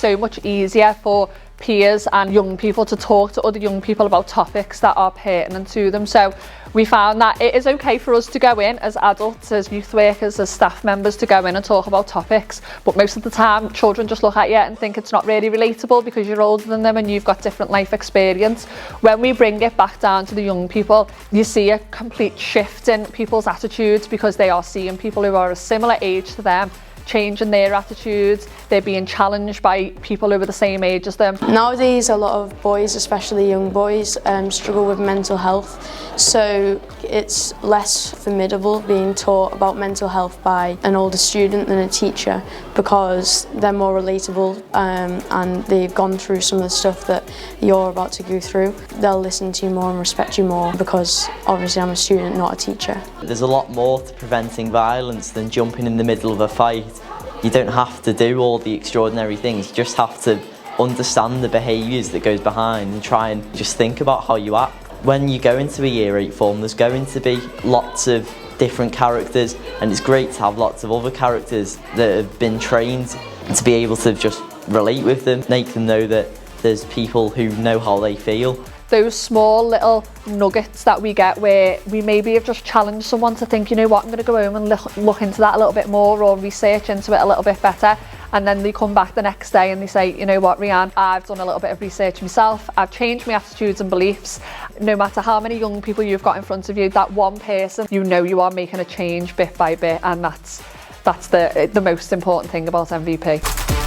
so much easier for peers and young people to talk to other young people about topics that are pertinent to them. So we found that it is okay for us to go in as adults, as youth workers, as staff members, to go in and talk about topics, but most of the time children just look at you and think it's not really relatable because you're older than them and you've got different life experience. When we bring it back down to the young people, you see a complete shift in people's attitudes because they are seeing people who are a similar age to them changing their attitudes. They're being challenged by people who are the same age as them. Nowadays, a lot of boys, especially young boys, struggle with mental health, so it's less formidable being taught about mental health by an older student than a teacher because they're more relatable and they've gone through some of the stuff that you're about to go through. They'll listen to you more and respect you more because obviously I'm a student, not a teacher. There's a lot more to preventing violence than jumping in the middle of a fight. You don't have to do all the extraordinary things, you just have to understand the behaviours that goes behind and try and just think about how you act. When you go into a Year 8 form, there's going to be lots of different characters, and it's great to have lots of other characters that have been trained to be able to just relate with them, make them know that there's people who know how they feel. Those small little nuggets that we get where we maybe have just challenged someone to think, you know what, I'm going to go home and look into that a little bit more or research into it a little bit better, and then they come back the next day and they say, you know what, Rianne, I've done a little bit of research myself, I've changed my attitudes and beliefs. No matter how many young people you've got in front of you, that one person, you know you are making a change bit by bit, and that's the most important thing about MVP.